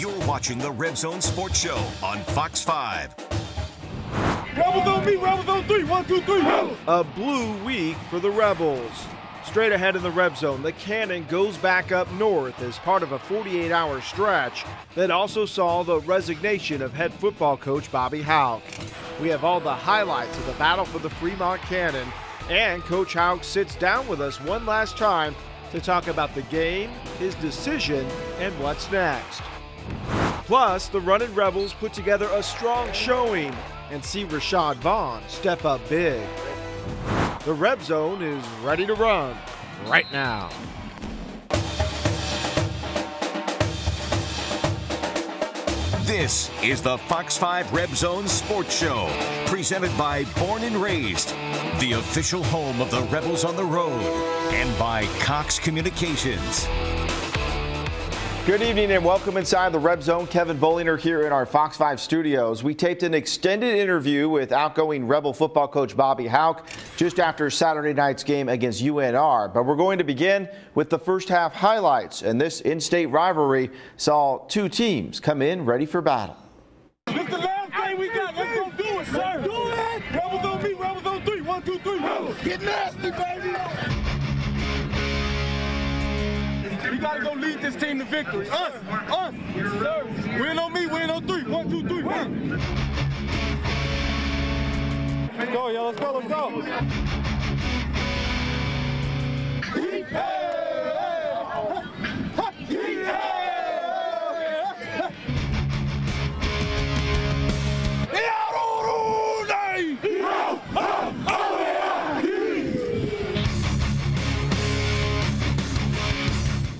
You're watching the Reb Zone Sports Show on Fox 5. Rebels on me, Rebels on 3. 1, 2, 3, Rebels. A blue week for the Rebels. Straight ahead in the Reb Zone, the cannon goes back up north as part of a 48-hour stretch that also saw the resignation of head football coach Bobby Hauck. We have all the highlights of the battle for the Fremont Cannon, and Coach Hauck sits down with us one last time to talk about the game, his decision, and what's next. Plus, the Runnin' Rebels put together a strong showing and see Rashad Vaughn step up big. The Reb Zone is ready to run right now. This is the Fox 5 Reb Zone Sports Show, presented by Born and Raised, the official home of the Rebels on the road, and by Cox Communications. Good evening and welcome inside the Reb Zone. Kevin Bollinger here in our Fox 5 studios. We taped an extended interview with outgoing Rebel football coach Bobby Hauck just after Saturday night's game against UNR. But we're going to begin with the first half highlights. And this in-state rivalry saw two teams come in ready for battle. This is the last game we got. Let's go do it, sir. Do it. Rebels on me, Rebels on 3. 1, 2, 3, Rebels. Get nasty, baby. We got to go lead this team to victory. Us. Yes, sir. Win on me, win on 3. 1, 2, 3, win. Let's go, yo. Let's go, let's go.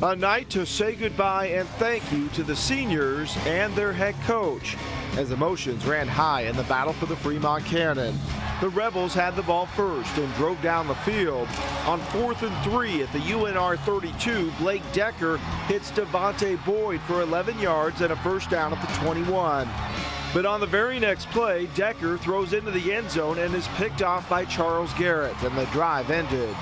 A night to say goodbye and thank you to the seniors and their head coach. As emotions ran high in the battle for the Fremont Cannon, the Rebels had the ball first and drove down the field. On 4th and 3 at the UNR 32, Blake Decker hits Devontae Boyd for 11 yards and a first down at the 21. But on the very next play, Decker throws into the end zone and is picked off by Charles Garrett, and the drive ended.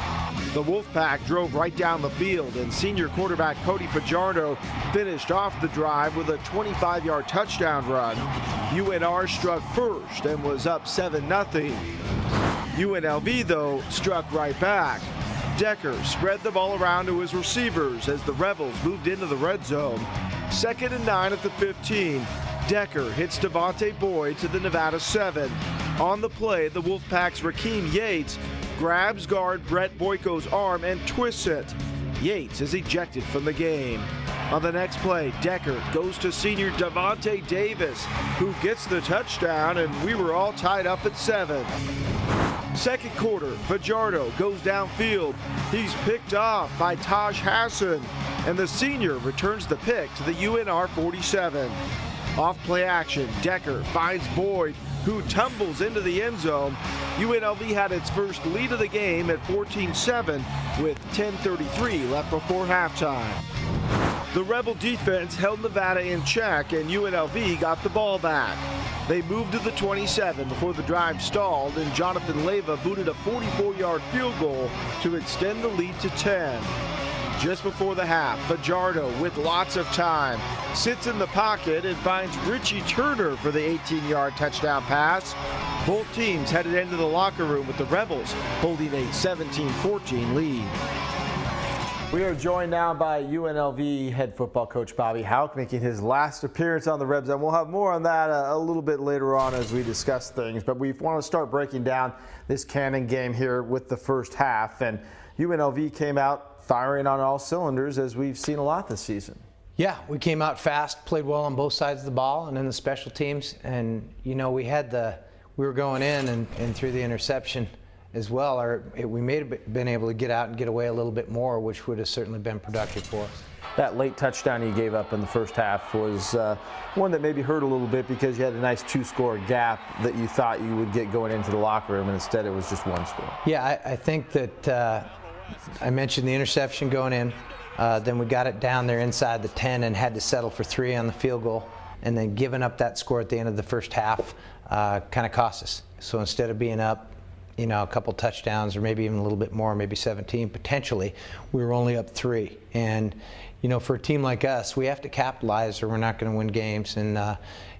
The Wolfpack drove right down the field, and senior quarterback Cody Fajardo finished off the drive with a 25-yard touchdown run. UNR struck first and was up 7-0. UNLV, though, struck right back. Decker spread the ball around to his receivers as the Rebels moved into the red zone. 2nd and 9 at the 15. Decker hits Devontae Boyd to the Nevada 7. On the play, the Wolfpack's Rakeem Yates grabs guard Brett Boyko's arm and twists it. Yates is ejected from the game. On the next play, Decker goes to senior Devontae Davis, who gets the touchdown, and we were all tied up at 7. Second quarter, Fajardo goes downfield. He's picked off by Taj Hassan, and the senior returns the pick to the UNR 47. Off play action, Decker finds Boyd, who tumbles into the end zone. UNLV had its first lead of the game at 14-7 with 10:33 left before halftime. The Rebel defense held Nevada in check, and UNLV got the ball back. They moved to the 27 before the drive stalled, and Jonathan Leyva booted a 44-yard field goal to extend the lead to 10. Just before the half, Fajardo, with lots of time, sits in the pocket and finds Richie Turner for the 18-yard touchdown pass. Both teams headed into the locker room with the Rebels holding a 17-14 lead. We are joined now by UNLV head football coach Bobby Hauck, making his last appearance on the Reb Zone. We'll have more on that a little bit later on as we discuss things, but we want to start breaking down this Cannon game here with the first half. And UNLV came out firing on all cylinders, as we've seen a lot this season. Yeah, we came out fast, played well on both sides of the ball and in the special teams. And, you know, we were going in and through the interception as well. We may have been able to get out and get away a little bit more, which would have certainly been productive for us. That late touchdown you gave up in the first half was one that maybe hurt a little bit because you had a nice 2-score gap that you thought you would get going into the locker room, and instead it was just 1 score. Yeah, I think that I mentioned the interception going in. Then we got it down there inside the 10 and had to settle for 3 on the field goal. And then giving up that score at the end of the first half kind of cost us. So instead of being up, you know, a couple touchdowns or maybe even a little bit more, maybe 17 potentially, we were only up 3. And, you know, for a team like us, we have to capitalize or we're not going to win games. And,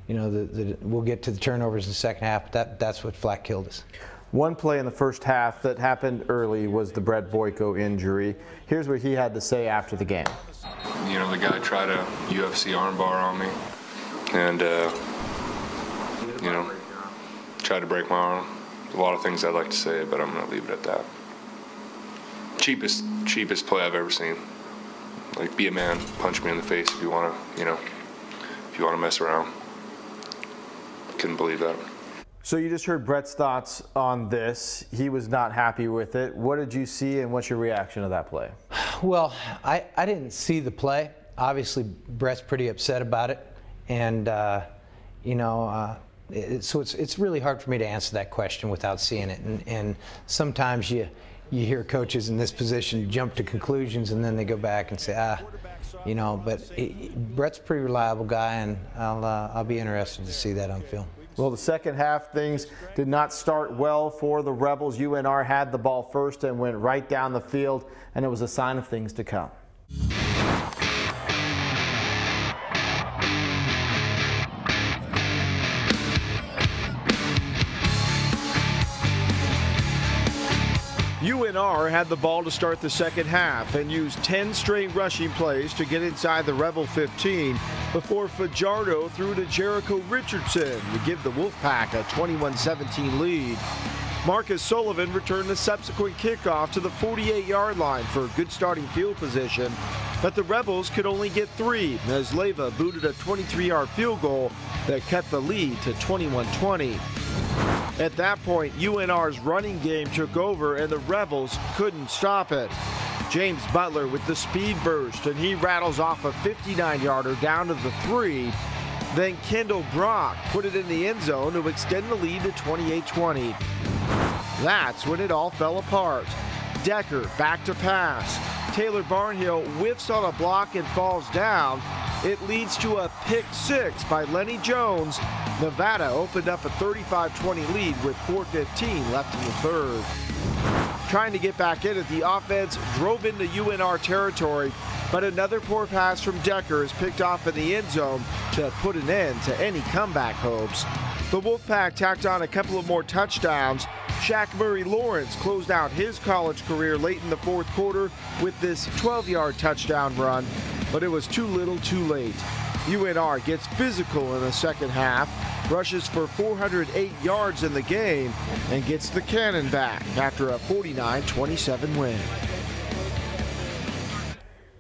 you know, we'll get to the turnovers in the second half, but that's what flat killed us. One play in the first half that happened early was the Brett Boyko injury. Here's what he had to say after the game. You know, the guy tried a UFC armbar on me and, you know, tried to break my arm. A lot of things I'd like to say, but I'm going to leave it at that. Cheapest play I've ever seen. Like, be a man, punch me in the face if you want to, you know, if you want to mess around. Couldn't believe that. So you just heard Brett's thoughts on this. He was not happy with it. What did you see, and what's your reaction to that play? Well, I didn't see the play. Obviously, Brett's pretty upset about it, and you know, so it's really hard for me to answer that question without seeing it. And sometimes you hear coaches in this position jump to conclusions, and then they go back and say, you know. But Brett's a pretty reliable guy, and I'll be interested to see that on film. Well, the second half, things did not start well for the Rebels. UNR had the ball first and went right down the field, and it was a sign of things to come. UNR had the ball to start the second half and used 10 straight rushing plays to get inside the Rebel 15 before Fajardo threw to Jericho Richardson to give the Wolfpack a 21-17 lead. Marcus Sullivan returned the subsequent kickoff to the 48-yard line for a good starting field position, but the Rebels could only get 3 as Leyva booted a 23-yard field goal that kept the lead to 21-20. At that point, UNR's running game took over and the Rebels couldn't stop it. James Butler with the speed burst, and he rattles off a 59-yarder down to the 3. Then Kendall Brock put it in the end zone to extend the lead to 28-20. That's when it all fell apart. Decker back to pass. Taylor Barnhill whiffs on a block and falls down. It leads to a pick 6 by Lenny Jones. Nevada opened up a 35-20 lead with 4:15 left in the third. Trying to get back in it, the offense drove into UNR territory, but another poor pass from Decker is picked off in the end zone to put an end to any comeback hopes. The Wolfpack tacked on a couple of more touchdowns. Shaq Murray Lawrence closed out his college career late in the fourth quarter with this 12-yard touchdown run, but it was too little too late. UNR gets physical in the second half, rushes for 408 yards in the game, and gets the cannon back after a 49-27 win.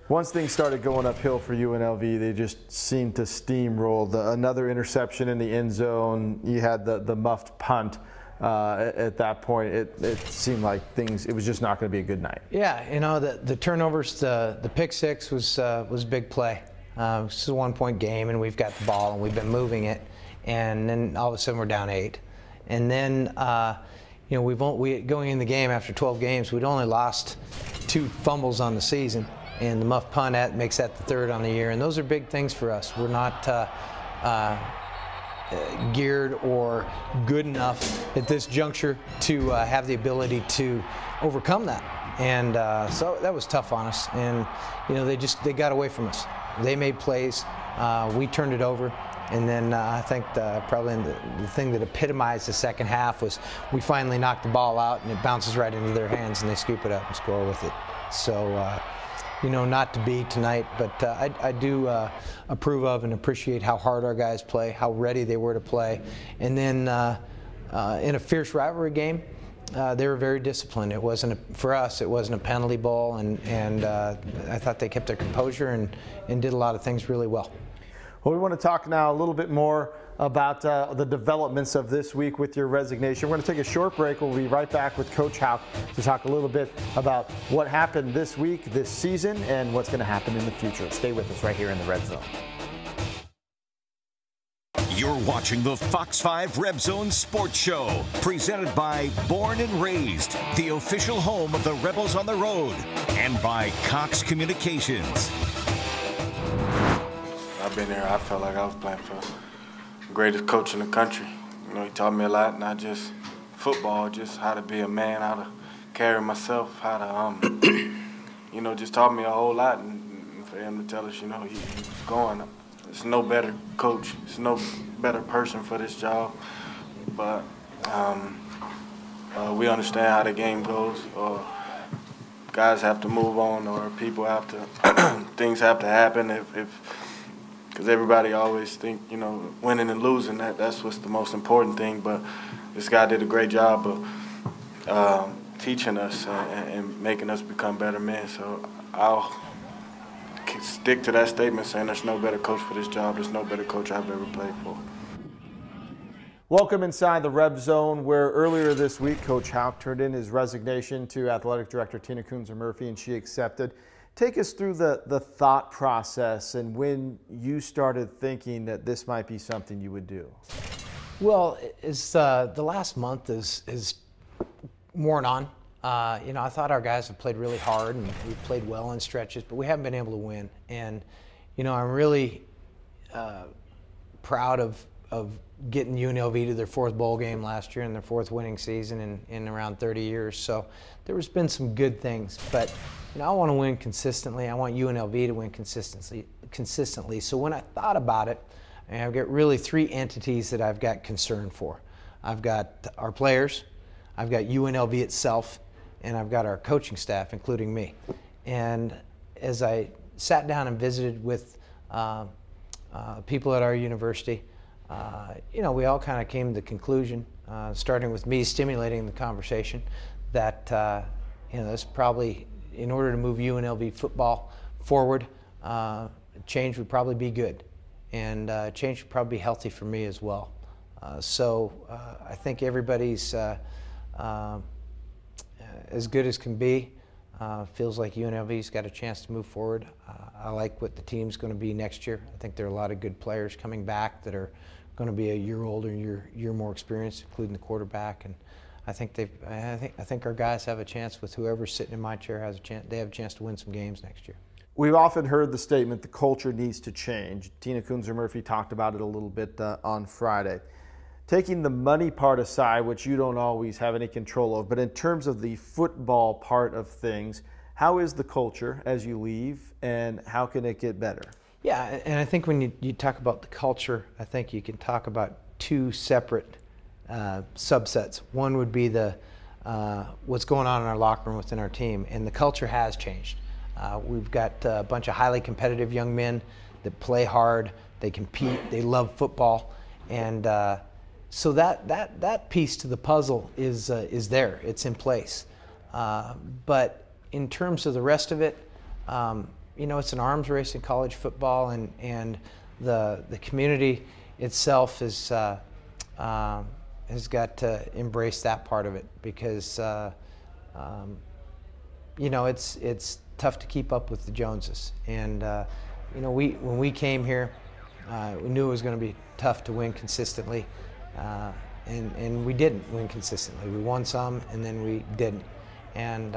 Once things started going uphill for UNLV, they just seemed to steamroll. Another interception in the end zone. You had the muffed punt. At that point, it seemed like it was just not going to be a good night. Yeah, you know, the turnovers, the pick 6 was a big play. This is a 1-point game, and we've got the ball, and we've been moving it, and then all of a sudden we're down 8. And then, you know, going in the game after 12 games, we'd only lost 2 fumbles on the season, and the muff punt makes that the 3rd on the year, and those are big things for us. We're not geared or good enough at this juncture to have the ability to overcome that, and so that was tough on us. And you know, they got away from us. They made plays, we turned it over, and then I think probably the thing that epitomized the second half was we finally knocked the ball out and it bounces right into their hands and they scoop it up and score with it. So you know, not to be tonight, but I do approve of and appreciate how hard our guys play, how ready they were to play. And then in a fierce rivalry game, they were very disciplined. It wasn't for us, it wasn't a penalty bowl, and I thought they kept their composure and did a lot of things really well. Well, we want to talk now a little bit more about the developments of this week with your resignation. We're going to take a short break. We'll be right back with Coach Hauck to talk a little bit about what happened this week, this season, and what's going to happen in the future. Stay with us right here in the Red Zone. You're watching the Fox 5 Reb Zone Sports Show, presented by Born and Raised, the official home of the Rebels on the Road, and by Cox Communications. I've been there. I felt like I was playing for the greatest coach in the country. You know, he taught me a lot, not just football, just how to be a man, how to carry myself, how to, you know, just taught me a whole lot. And for him to tell us, you know, he was going, there's no better coach, there's no better person for this job. But we understand how the game goes. Guys have to move on, or people have to, things have to happen. Because everybody always think, you know, winning and losing, that's what's the most important thing. But this guy did a great job of teaching us and making us become better men. So I'll stick to that statement, saying there's no better coach for this job. There's no better coach I've ever played for. Welcome inside the Reb Zone, where earlier this week, Coach Hauck turned in his resignation to Athletic Director Tina Kunzer-Murphy, and she accepted. Take us through the thought process and when you started thinking that this might be something you would do. Well, it's, the last month is worn on. You know, I thought our guys have played really hard and we've played well in stretches, but we haven't been able to win. And, you know, I'm really proud of getting UNLV to their 4th bowl game last year and their 4th winning season in around 30 years. So there's been some good things, but you know, I want to win consistently. I want UNLV to win consistently. So when I thought about it, I've got really 3 entities that I've got concern for. I've got our players, I've got UNLV itself, and I've got our coaching staff, including me. And as I sat down and visited with people at our university, you know, we all kind of came to the conclusion, starting with me stimulating the conversation, that you know, this probably, in order to move UNLV football forward, change would probably be good, and change would probably be healthy for me as well. So I think everybody's as good as can be. Feels like UNLV's got a chance to move forward. I like what the team's going to be next year. I think there are a lot of good players coming back that are going to be a year older, year more experienced, including the quarterback. And I think our guys have a chance with whoever's sitting in my chair has a chance. They have a chance to win some games next year. We've often heard the statement, the culture needs to change. Tina Kunzer-Murphy talked about it a little bit on Friday. Taking the money part aside, which you don't always have any control of, but in terms of the football part of things, how is the culture as you leave, and how can it get better? Yeah, and I think when you talk about the culture, I think you can talk about 2 separate subsets. One would be the what's going on in our locker room within our team, and the culture has changed. We've got a bunch of highly competitive young men that play hard, they compete, they love football, and so that piece to the puzzle is there, it's in place. But in terms of the rest of it, you know, it's an arms race in college football, and the community itself has got to embrace that part of it, because you know, it's tough to keep up with the Joneses. And you know, when we came here, we knew it was going to be tough to win consistently, and we didn't win consistently. We won some, and then we didn't. And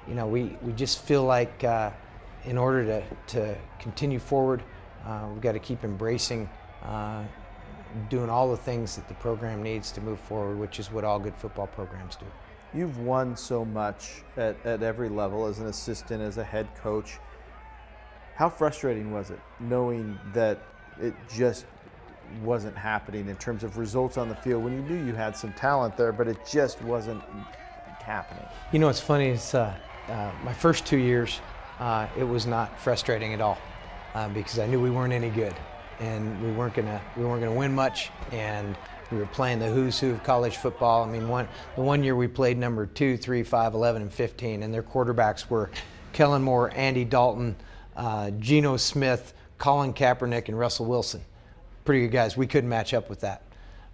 you know, we just feel like in order to continue forward, we've got to keep embracing doing all the things that the program needs to move forward, which is what all good football programs do. You've won so much at every level, as an assistant, as a head coach. How frustrating was it knowing that it just wasn't happening in terms of results on the field, when you knew you had some talent there, but it just wasn't happening? You know, what's funny is my first 2 years, it was not frustrating at all, because I knew we weren't any good, and we weren't gonna win much, and we were playing the who's who of college football. I mean, the one year we played number 2, 3, 5, 11, and 15, and their quarterbacks were Kellen Moore, Andy Dalton, Geno Smith, Colin Kaepernick, and Russell Wilson. Pretty good guys. We couldn't match up with that.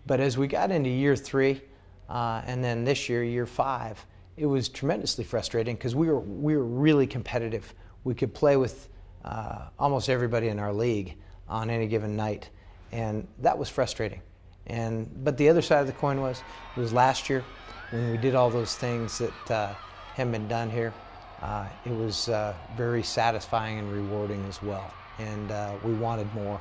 But as we got into year 3, and then this year, year 5, it was tremendously frustrating, because we were really competitive. We could play with almost everybody in our league on any given night, and that was frustrating. But the other side of the coin was last year, when we did all those things that haven't been done here. It was very satisfying and rewarding as well, and we wanted more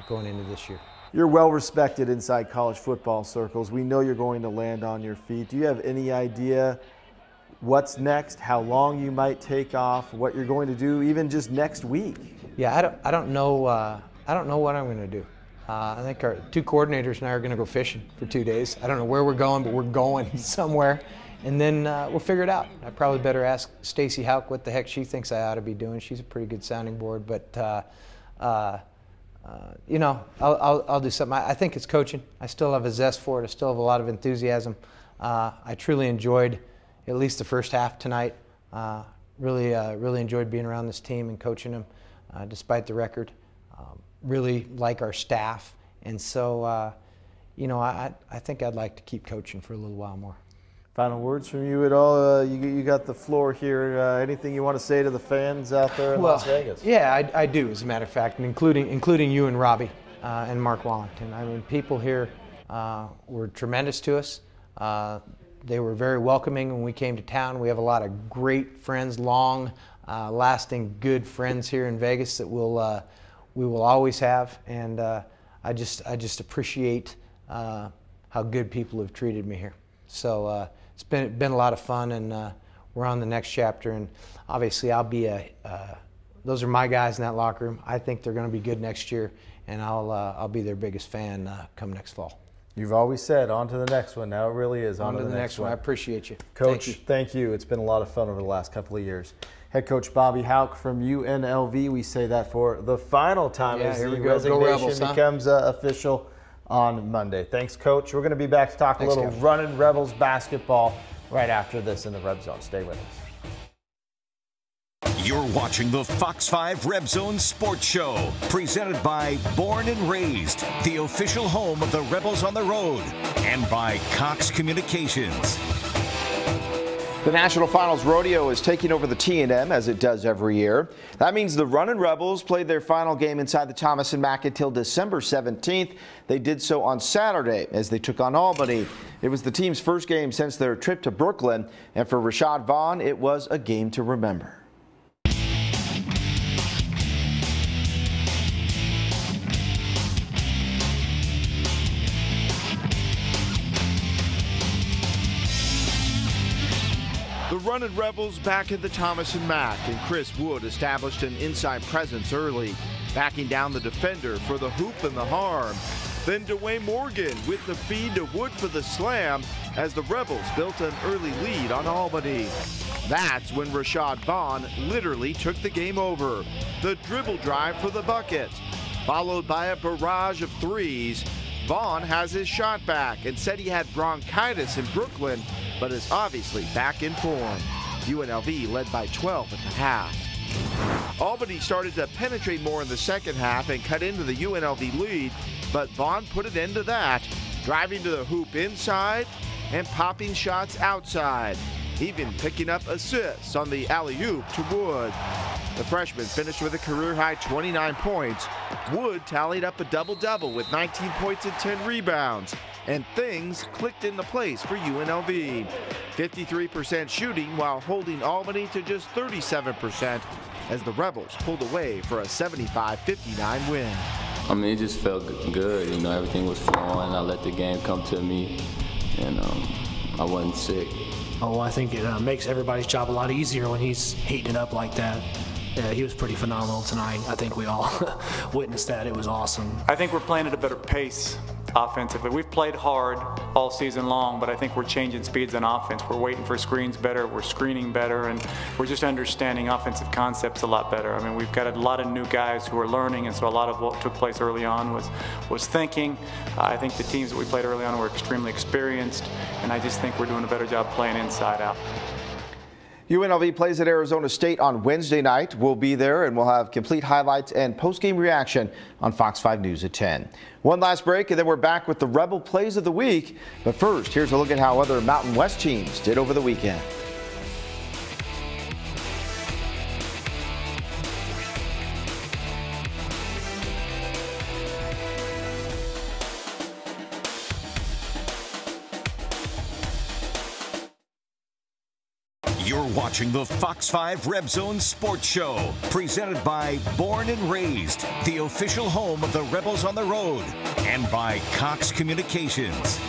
going into this year. You're well respected inside college football circles. We know you're going to land on your feet. Do you have any idea what's next, how long you might take off, what you're going to do even just next week? Yeah, I don't know what I'm going to do. I think our 2 coordinators and I are going to go fishing for 2 days. I don't know where we're going, but we're going somewhere, and then we'll figure it out. I probably better ask Stacy Hauck what the heck she thinks I ought to be doing. She's a pretty good sounding board, but you know, I'll do something. I think it's coaching. I still have a zest for it. I still have a lot of enthusiasm. I truly enjoyed at least the first half tonight. Really enjoyed being around this team and coaching them, despite the record. Really like our staff, and so you know, I think I'd like to keep coaching for a little while more. Final words from you at all? You got the floor here. Anything you want to say to the fans out there in Las Vegas? Yeah, I do, as a matter of fact, and including you and Robbie and Mark Wallington. I mean, people here were tremendous to us. They were very welcoming when we came to town. We have a lot of great friends, long-lasting, good friends here in Vegas that we will always have, and I just appreciate how good people have treated me here. So it's been a lot of fun, and we're on the next chapter. And obviously, I'll be those are my guys in that locker room. I think they're going to be good next year, and I'll be their biggest fan come next fall. You've always said, on to the next one. Now it really is on to the next one. I appreciate you. Coach, thank you. It's been a lot of fun over the last couple of years. Head coach Bobby Hauck from UNLV. We say that for the final time as the resignation becomes official on Monday. Thanks, Coach. We're going to be back to talk a little Runnin' Rebels basketball right after this in the Reb Zone. Stay with us. You're watching the Fox 5 Reb Zone Sports Show, presented by Born and Raised, the official home of the Rebels on the Road, and by Cox Communications. The National Finals Rodeo is taking over the T&M as it does every year. That means the Runnin' Rebels played their final game inside the Thomas & Mack until December 17th. They did so on Saturday as they took on Albany. It was the team's first game since their trip to Brooklyn, and for Rashad Vaughn, it was a game to remember. The Runnin' Rebels back at the Thomas & Mack, and Chris Wood established an inside presence early, backing down the defender for the hoop and the harm. Then Dwayne Morgan with the feed to Wood for the slam as the Rebels built an early lead on Albany. That's when Rashad Vaughn literally took the game over. The dribble drive for the bucket, followed by a barrage of threes. Vaughn has his shot back and said he had bronchitis in Brooklyn, but is obviously back in form. UNLV led by 12 at the half. Albany started to penetrate more in the second half and cut into the UNLV lead, but Vaughn put an end to that, driving to the hoop inside and popping shots outside, even picking up assists on the alley-oop to Wood. The freshman finished with a career-high 29 points. Wood tallied up a double-double with 19 points and 10 rebounds, and things clicked into place for UNLV. 53% shooting while holding Albany to just 37% as the Rebels pulled away for a 75-59 win. I mean, it just felt good. You know, everything was flowing. I let the game come to me, and I wasn't sick. Oh, I think it makes everybody's job a lot easier when he's heating it up like that. Yeah, he was pretty phenomenal tonight. I think we all witnessed that. It was awesome. I think we're playing at a better pace offensively. We've played hard all season long, but I think we're changing speeds on offense. We're waiting for screens better, we're screening better, and we're just understanding offensive concepts a lot better. I mean, we've got a lot of new guys who are learning, and so a lot of what took place early on was thinking. I think the teams that we played early on were extremely experienced, and I just think we're doing a better job playing inside out. UNLV plays at Arizona State on Wednesday night. We'll be there, and we'll have complete highlights and post-game reaction on Fox 5 News at 10. One last break, and then we're back with the Rebel Plays of the Week. But first, here's a look at how other Mountain West teams did over the weekend. You're watching the Fox 5 Reb Zone Sports Show, presented by Born and Raised, the official home of the Rebels on the Road, and by Cox Communications.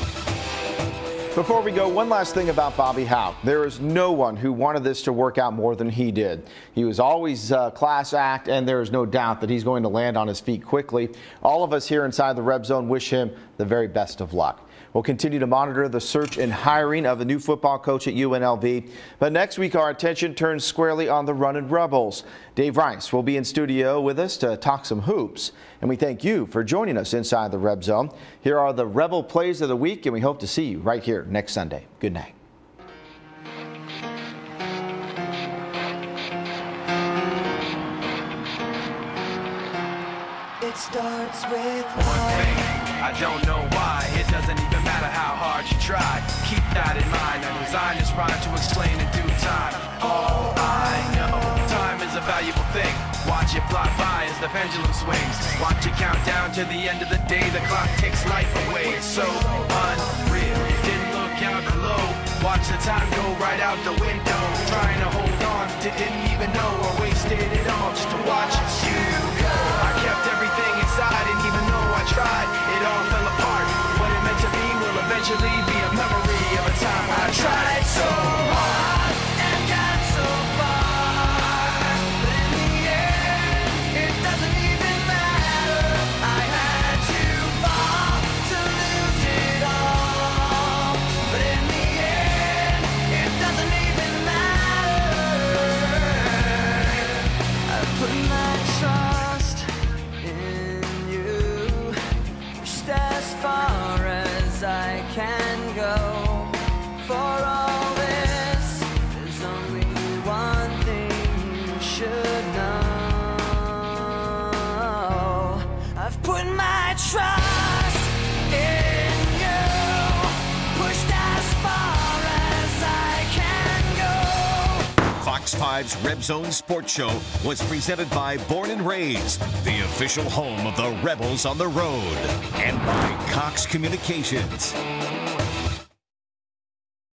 Before we go, one last thing about Bobby Hauck. There is no one who wanted this to work out more than he did. He was always a class act, and there is no doubt that he's going to land on his feet quickly. All of us here inside the Reb Zone wish him the very best of luck. We'll continue to monitor the search and hiring of a new football coach at UNLV. But next week, our attention turns squarely on the Runnin' Rebels. Dave Rice will be in studio with us to talk some hoops. And we thank you for joining us inside the Reb Zone. Here are the Rebel plays of the week, and we hope to see you right here next Sunday. Good night. It starts with one thing. I don't know why. It doesn't even matter how hard you try. Keep that in mind. I designed this rhyme to explain in due time. All I know, time is a valuable thing. Watch it fly by as the pendulum swings. Watch it count down to the end of the day. The clock takes life away. It's so unreal. Didn't look out below. Watch the time go right out the window. Trying to hold on to didn't even know or wasted it all just to watch you go. I kept everything inside, and even though I tried, it all fell apart. What it meant to be will eventually be a memory of a time when I tried so hard and got so far. But in the end, it doesn't even matter. I had to fall to lose it all. But in the end, it doesn't even matter. I put my trust in you, just as far as I can go. For all this, there's only one thing you should know. I've put my trust in you, pushed as far as I can go. Fox 5's Reb Zone Sports Show was presented by Born and Raised, the official home of the Rebels on the Road, and by Cox Communications.